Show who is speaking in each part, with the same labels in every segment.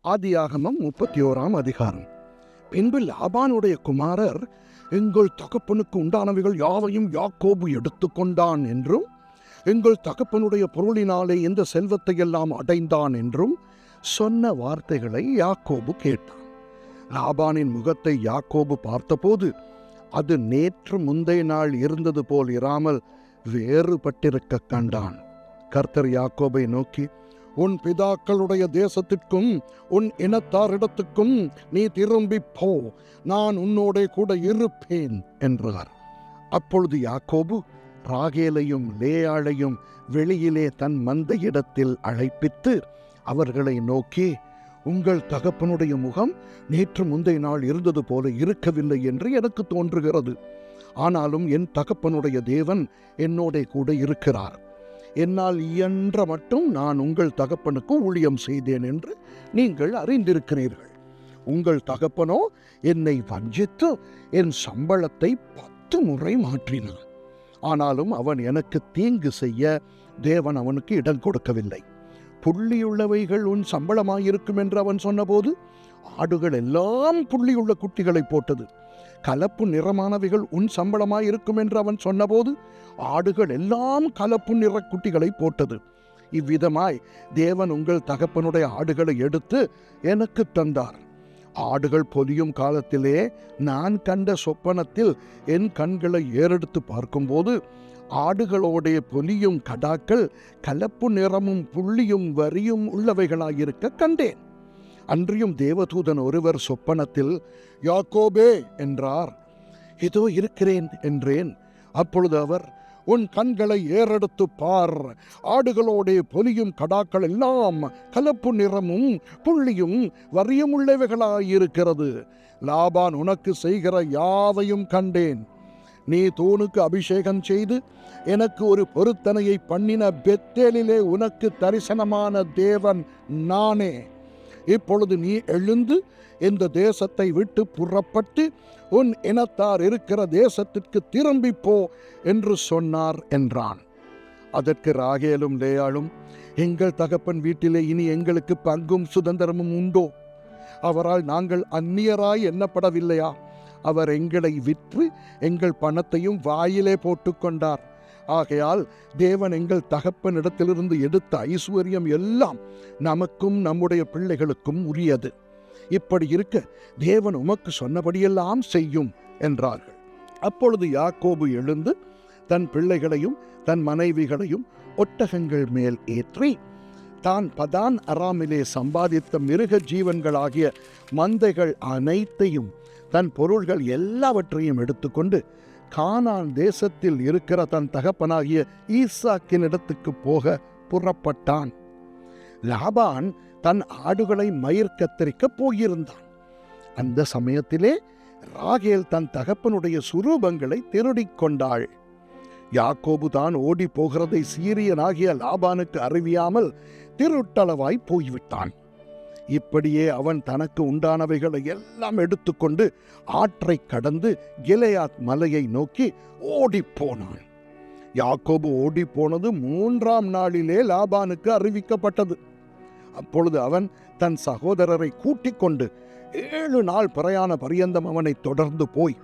Speaker 1: ஆதியாகமம் 31 அதிகாரம். பின்பு லாபானுடைய குமாரர், எங்கள் தகப்பனுக்கு உண்டானவைகள் யாவையும் யாக்கோபு எடுத்துக்கொண்டான் என்றும், எங்கள் தகப்பனுடைய பொருளினாலே இந்த செல்வத்தை எல்லாம் அடைந்தான் என்றும் சொன்ன வார்த்தைகளை யாக்கோபு கேட்டான். லாபானின் முகத்தை யாக்கோபு பார்த்தபோது அது நேற்று முந்தைய நாள் இருந்தது போல் இராமல் வேறுபட்டிருக்க கண்டான். கர்த்தர் யாக்கோபை நோக்கி, உன் பிதாக்களுடைய தேசத்திற்கும் உன் இனத்தாரிடத்துக்கும் நீ திரும்பி போ, நான் உன்னோடே கூட இருப்பேன் என்றார். அப்பொழுது யாக்கோபு ராகேலையும் லேயாளையும் வெளியிலே தன் மந்தையிடத்தில் அழைப்பித்து அவர்களை நோக்கி, உங்கள் தகப்பனுடைய முகம் நேற்று முந்தைய நாள் இருந்தது போல இருக்கவில்லை என்று எனக்கு தோன்றுகிறது. ஆனாலும் என் தகப்பனுடைய தேவன் என்னோடே கூட இருக்கிறார். என்னால் இயன்ற மட்டும் நான் உங்கள் தகப்பனுக்கு ஊழியம் செய்தேன் என்று நீங்கள் அறிந்திருக்கிறீர்கள். உங்கள் தகப்பனோ என்னை வஞ்சித்து என் சம்பளத்தை 10 முறை மாற்றினான். ஆனாலும் அவன் எனக்கு தீங்கு செய்ய தேவன் அவனுக்கு இடம் கொடுக்கவில்லை. புள்ளியுள்ளவைகள் உன் சம்பளமாயிருக்கும் என்று அவன் சொன்னபோது ஆடுகள் எல்லாம் புள்ளியுள்ள குட்டிகளை போட்டது. கலப்பு நிறமானவைகள் உன் சம்பளமாயிருக்கும் என்று அவன் சொன்னபோது ஆடுகள் எல்லாம் கலப்பு நிற குட்டிகளை போட்டது. இவ்விதமாய் தேவன் உங்கள் தகப்பனுடைய ஆடுகளை எடுத்து எனக்கு தந்தார். ஆடுகள் பொலியும் காலத்திலே நான் கண்ட சொப்பனத்தில் என் கண்களை ஏறெடுத்து பார்க்கும்போது ஆடுகளோடைய பொலியும் கடாக்கள் கலப்பு நிறமும் புள்ளியும் வரியும் உள்ளவைகளாயிருக்க கண்டேன். அன்றியும் தேவதூதன் ஒருவர் சொப்பனத்தில், யாக்கோபே என்றார். இதோ இருக்கிறேன் என்றேன். அப்பொழுது அவர், உன் கண்களை ஏறெடுத்து பார், ஆடுகளோடே பொலியும் கடாக்கள் எல்லாம் கலப்பு நிறமும் புள்ளியும் வரியும் உள்ளவைகளாயிருக்கிறது. லாபான் உனக்கு செய்கிற யாவையும் கண்டேன். நீ தூணுக்கு அபிஷேகம் செய்து எனக்கு ஒரு பொருத்தனையை பண்ணின பெத்தேலிலே உனக்கு தரிசனமான தேவன் நானே. இப்பொழுது நீ எழுந்து இந்த தேசத்தை விட்டு புறப்பட்டு உன் இனத்தார் இருக்கிற தேசத்திற்கு திரும்பி போ என்று சொன்னார் என்றான். அதற்கு ராகேலும் லேயாளும், எங்கள் தகப்பன் வீட்டிலே இனி எங்களுக்கு பங்கும் சுதந்திரமும் உண்டோ? அவரால் நாங்கள் அந்நியராய் எண்ணப்படவில்லையா? அவர் எங்களை விற்று எங்கள் பணத்தையும் வாயிலே போட்டுக்கொண்டார். ஆகையால் தேவன் எங்கள் தகப்பனிடத்திலிருந்து எடுத்த ஐஸ்வர்யம் எல்லாம் நமக்கும் நம்முடைய பிள்ளைகளுக்கும் உரியது. இப்படி இருக்க தேவன் உமக்கு சொன்னபடியெல்லாம் செய்யும் என்றார்கள். அப்பொழுது யாக்கோபு எழுந்து தன் பிள்ளைகளையும் தன் மனைவிகளையும் ஒட்டகங்கள் மேல் ஏற்றி தான் பதான் அராமிலே சம்பாதித்த மிருக ஜீவன்களாகிய மந்தைகள் அனைத்தையும் தன் பொருள்கள் எல்லாவற்றையும் எடுத்துக்கொண்டு கானான் தேசத்தில் இருக்கிற தன் தகப்பனாகிய ஈசாக்கினிடத்துக்கு போக புறப்பட்டான். லாபான் தன் ஆடுகளை மயிர் கத்தரிக்க போயிருந்தான். அந்த சமயத்திலே ராகேல் தன் தகப்பனுடைய சுரூபங்களை திருடிக் கொண்டாள். யாக்கோபு தான் ஓடி போகிறதை சீரியனாகிய லாபானுக்கு அறிவியாமல் திருட்டளவாய் போய்விட்டான். இப்படியே அவன் தனக்கு உண்டானவைகளை எல்லாம் எடுத்துக்கொண்டு ஆற்றை கடந்து கிலெயாத் மலையை நோக்கி ஓடிப்போனான். யாக்கோபு ஓடிப்போனது 3ஆம் நாளிலே லாபானுக்கு அறிவிக்கப்பட்டது. அப்பொழுது அவன் தன் சகோதரரை கூட்டிக் கொண்டு 7 நாள் பிரயாண பரியந்தம் அவனை தொடர்ந்து போய்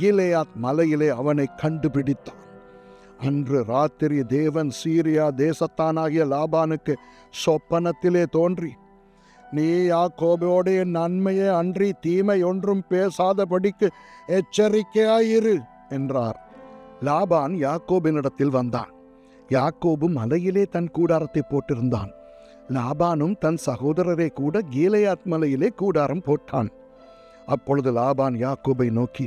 Speaker 1: கிலெயாத் மலையிலே அவனை கண்டுபிடித்தான். அன்று ராத்திரி தேவன் சீரியா தேசத்தானாகிய லாபானுக்கு சொப்பனத்திலே தோன்றி, நீ யாக்கோபோடைய நன்மையே அன்றி தீமை ஒன்றும் பேசாதபடிக்கு எச்சரிக்கையாயிரு என்றார். லாபான் யாக்கோபினிடத்தில் வந்தான். யாக்கோபு மலையிலே தன் கூடாரத்தை போட்டிருந்தான். லாபானும் தன் சகோதரரை கூட கீலேயாத் மலையிலே கூடாரம் போட்டான். அப்பொழுது லாபான் யாக்கோபை நோக்கி,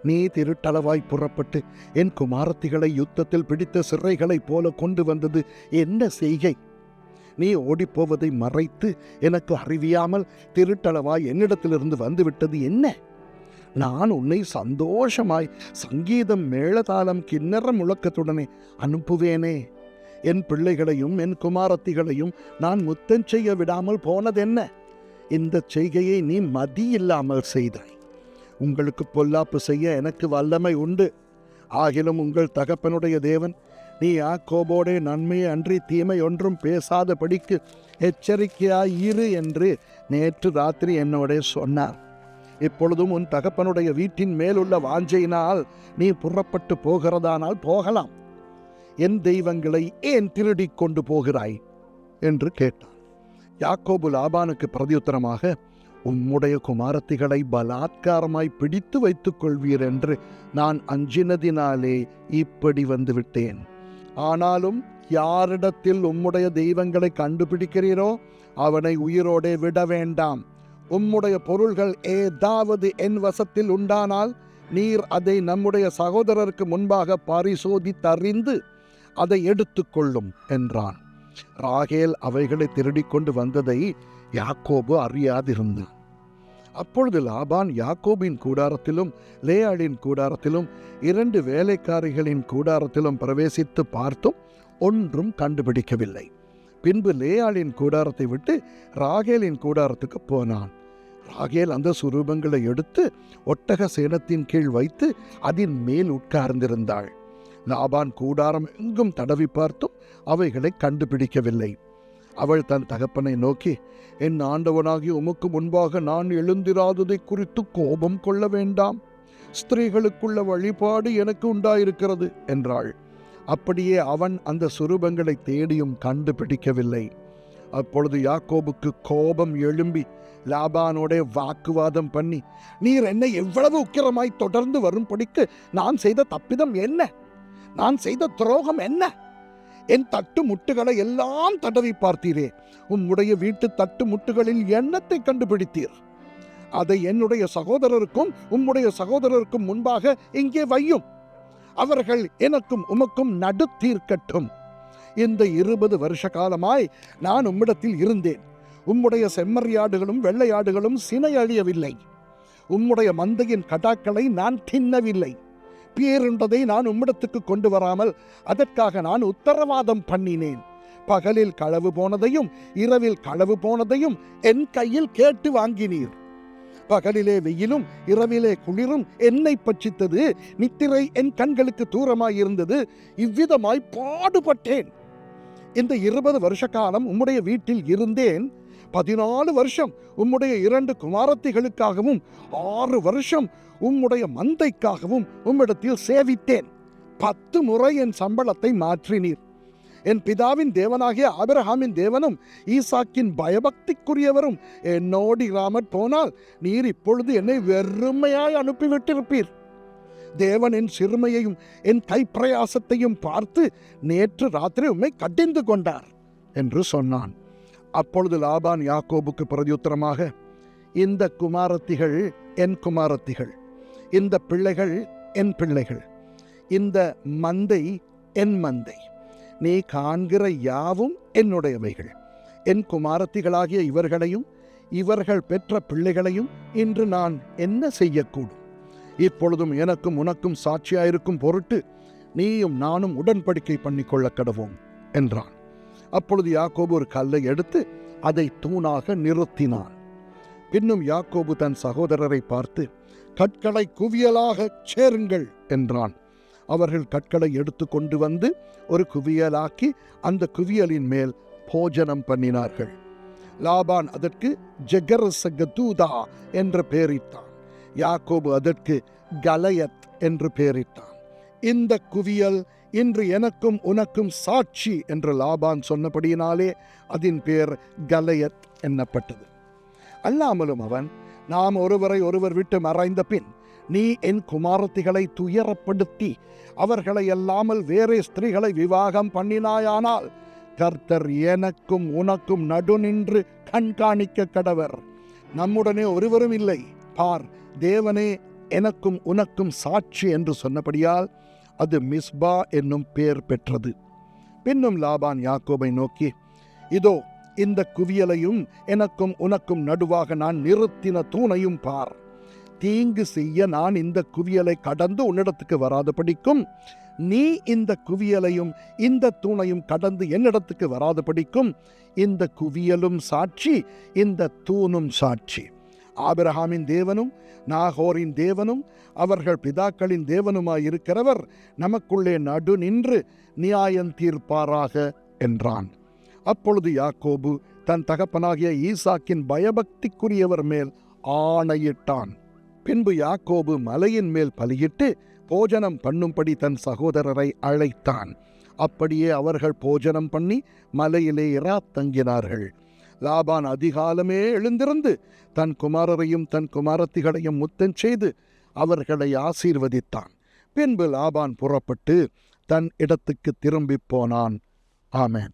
Speaker 1: நீ திருட்டளவாய் புறப்பட்டு என் குமாரத்திகளை யுத்தத்தில் பிடித்த சிறைகளைப் போல கொண்டு வந்தது என்ன செய்கை? நீ ஓடிப்போவதை மறைத்து எனக்கு அறிவியாமல் திருட்டளவாய் என்னிடத்திலிருந்து வந்துவிட்டது என்ன? நான் உன்னை சந்தோஷமாய் சங்கீதம் மேளதாளம் கிண்ணற முழக்கத்துடனே அனுப்புவேனே. என் பிள்ளைகளையும் என் குமாரத்திகளையும் நான் முத்தம் செய்ய விடாமல் போனதென்ன? இந்த செய்கையை நீ மதியில்லாமல் செய்தாய். உங்களுக்கு பொல்லாப்பு செய்ய எனக்கு வல்லமை உண்டு. ஆகிலும் உங்கள் தகப்பனுடைய தேவன் நீ யாக்கோபோடே நன்மையை அன்றி தீமை ஒன்றும் பேசாதபடிக்கு எச்சரிக்கையாய் இரு என்று நேற்று ராத்திரி என்னோட சொன்னார். இப்பொழுதும் உன் தகப்பனுடைய வீட்டின் மேலுள்ள வாஞ்சையினால் நீ புறப்பட்டு போகிறதானால் போகலாம். என் தெய்வங்களை ஏன் திருடிக் கொண்டு போகிறாய் என்று கேட்டான். யாக்கோபு லாபானுக்கு பிரதியுத்தரமாக, உம்முடைய குமாரத்திகளை பலாத்காரமாய் பிடித்து வைத்துக் கொள்வீர் என்று நான் அஞ்சினதினாலே இப்படி வந்துவிட்டேன். ஆனாலும் யாரிடத்தில் உம்முடைய தெய்வங்களை கண்டுபிடிக்கிறீரோ அவனை உயிரோடே விட வேண்டாம். உம்முடைய பொருள்கள் ஏதாவது என் வசத்தில் உண்டானால் நீர் அதை நம்முடைய சகோதரருக்கு முன்பாக பரிசோதித்தறிந்து அதை எடுத்துக்கொள்ளும் என்றான். ராகேல் அவைகளை திருடிக்கொண்டு வந்ததை யாக்கோபு அறியாதிருந்தான். அப்பொழுது லாபான் யாக்கோபின் கூடாரத்திலும் லேயாளின் கூடாரத்திலும் 2 வேலைக்காரிகளின் கூடாரத்திலும் பிரவேசித்து பார்த்தும் ஒன்றும் கண்டுபிடிக்கவில்லை. பின்பு லேயாளின் கூடாரத்தை விட்டு ராகேலின் கூடாரத்துக்கு போனான். ராகேல் அந்த சுரூபங்களை எடுத்து ஒட்டக சேனத்தின் கீழ் வைத்து அதன் மேல் உட்கார்ந்திருந்தாள். லாபான் கூடாரம் எங்கும் தடவி பார்த்தும் அவைகளை கண்டுபிடிக்கவில்லை. அவள் தன் தகப்பனை நோக்கி, என் ஆண்டவனாகி உமக்கு முன்பாக நான் எழுந்திராததை குறித்து கோபம் கொள்ள வேண்டாம். ஸ்திரீகளுக்குள்ள வழிபாடு எனக்கு உண்டாயிருக்கிறது என்றாள். அப்படியே அவன் அந்த சுரூபங்களை தேடியும் கண்டுபிடிக்கவில்லை. அப்பொழுது யாக்கோபுக்கு கோபம் எழும்பி லாபானோட வாக்குவாதம் பண்ணி, நீர் என்னை எவ்வளவு உக்கிரமாய் தொடர்ந்து வரும்படிக்கு நான் செய்த தப்பிதம் என்ன? நான் செய்த துரோகம் என்ன? என் தட்டு முட்டுகளை எல்லாம் தடவி பார்த்தீரே. உம்முடைய வீட்டு தட்டு முட்டுகளில் எண்ணத்தை கண்டுபிடித்தீர். அதை என்னுடைய சகோதரருக்கும் உம்முடைய சகோதரருக்கும் முன்பாக இங்கே வையும். அவர்கள் எனக்கும் உமக்கும் நடு தீர்க்கட்டும். இந்த 20 வருஷ காலமாய் நான் உம்மிடத்தில் இருந்தேன். உம்முடைய செம்மறியாடுகளும் வெள்ளையாடுகளும் சினை அழியவில்லை. உம்முடைய மந்தையின் கடாக்களை நான் தின்னவில்லை. பேருண்டதை நான் உம்மிடத்துக்கு கொண்டு வராமல் அதற்காக நான் உத்தரவாதம் பண்ணினேன். பகலில் களவு போனதையும் இரவில் களவு போனதையும் என் கையில் கேட்டு வாங்கினீர். பகலிலே வெயிலும் இரவிலே குளிரும் என்னை பட்சித்தது. நித்திரை என் கண்களுக்கு தூரமாயிருந்தது. இவ்விதமாய் பாடுபட்டேன். இந்த 20 வருஷ காலம் உம்முடைய வீட்டில் இருந்தேன். 14 வருஷம் உம்முடைய 2 குமாரத்திகளுக்காகவும் 6 வருஷம் உம்முடைய மந்தைக்காகவும் உம்மிடத்தில் சேவித்தேன். 10 முறை என் சம்பளத்தை மாற்றினீர். என் பிதாவின் தேவனாகிய ஆபிரகாமின் தேவனும் ஈசாக்கின் பயபக்திக்குரியவரும் என்னோடு இராமற் போனால் நீர் இப்பொழுது என்னை வெறுமையாய் அனுப்பிவிட்டிருப்பீர். தேவன் என் சிறுமையையும் என் கைப்பிரயாசத்தையும் பார்த்து நேற்று ராத்திரி உம்மை கடிந்து கொண்டார் என்று சொன்னான். அப்பொழுது லாபான் யாக்கோபுக்கு பிரதியுத்தரமாக, இந்த குமாரத்திகள் என் குமாரத்திகள், இந்த பிள்ளைகள் என் பிள்ளைகள், இந்த மந்தை என் மந்தை. நீ காண்கிற யாவும் என்னுடையவைகள். என் குமாரத்திகளாகிய இவர்களையும் இவர்கள் பெற்ற பிள்ளைகளையும் இன்று நான் என்ன செய்யக்கூடும்? இப்பொழுதும் எனக்கும் உனக்கும் சாட்சியாயிருக்கும் பொருட்டு நீயும் நானும் உடன்படிக்கை பண்ணிக்கொள்ள கடவோம் என்றான். அப்பொழுது யாக்கோபு ஒரு கல்லை எடுத்து அதை தூணாக நிறுத்தினான். பின்னும் யாக்கோபு தன் சகோதரரை பார்த்து, கற்களை குவியலாக சேருங்கள் என்றான். அவர்கள் கற்களை எடுத்து கொண்டு வந்து ஒரு குவியலாக்கி அந்த குவியலின் மேல் போஜனம் பண்ணினார்கள். லாபான் அதற்கு ஜெகர்சகதூதா என்று பெயரிட்டான். யாக்கோபு அதற்கு கலயத் என்று பெயரிட்டான். இந்த குவியல் இன்று எனக்கும் உனக்கும் சாட்சி என்று லாபான் சொன்னபடியினாலே அதன் பேர் கலயத் என்னப்பட்டது. அல்லாமலும் அவன், நாம் ஒருவரை ஒருவர் விட்டு மறைந்த பின் நீ என் குமாரத்திகளை துயரப்படுத்தி அவர்களை அல்லாமல் வேறே ஸ்திரீகளை விவாகம் பண்ணினாயானால் கர்த்தர் எனக்கும் உனக்கும் நடு நின்று கண்காணிக்க கடவர். நம்முடனே ஒருவரும் இல்லை. பார், தேவனே எனக்கும் உனக்கும் சாட்சி என்று சொன்னபடியால் அது மிஸ்பா என்னும் பெயர் பெற்றது. பின்னும் லாபான் யாக்கோபை நோக்கி, இதோ இந்த குவியலையும் எனக்கும் உனக்கும் நடுவாக நான் நிறுத்தின தூணையும் பார். தீங்கு செய்ய நான் இந்த குவியலை கடந்து உன்னிடத்துக்கு வராதபடிக்கும் நீ இந்த குவியலையும் இந்த தூணையும் கடந்து என்னிடத்துக்கு வராதபடிக்கும் இந்த குவியலும் சாட்சி, இந்த தூணும் சாட்சி. ஆபிரகாமின் தேவனும் நாகோரின் தேவனும் அவர்கள் பிதாக்களின் தேவனுமாயிருக்கிறவர் நமக்குள்ளே நடு நின்று நியாயம் தீர்ப்பாராக என்றான். அப்பொழுது யாக்கோபு தன் தகப்பனாகிய ஈசாக்கின் பயபக்திக்குரியவர் மேல் ஆணையிட்டான். பின்பு யாக்கோபு மலையின் மேல் பலியிட்டு போஜனம் பண்ணும்படி தன் சகோதரரை அழைத்தான். அப்படியே அவர்கள் போஜனம் பண்ணி மலையிலே தங்கினார்கள். லாபான் அதிகாலமே எழுந்திருந்து தன் குமாரரையும் தன் குமாரத்திகளையும் முத்தம் செய்து அவர்களை ஆசீர்வதித்தான். பின்பு லாபான் புறப்பட்டு தன் இடத்துக்கு திரும்பி போனான். ஆமென்.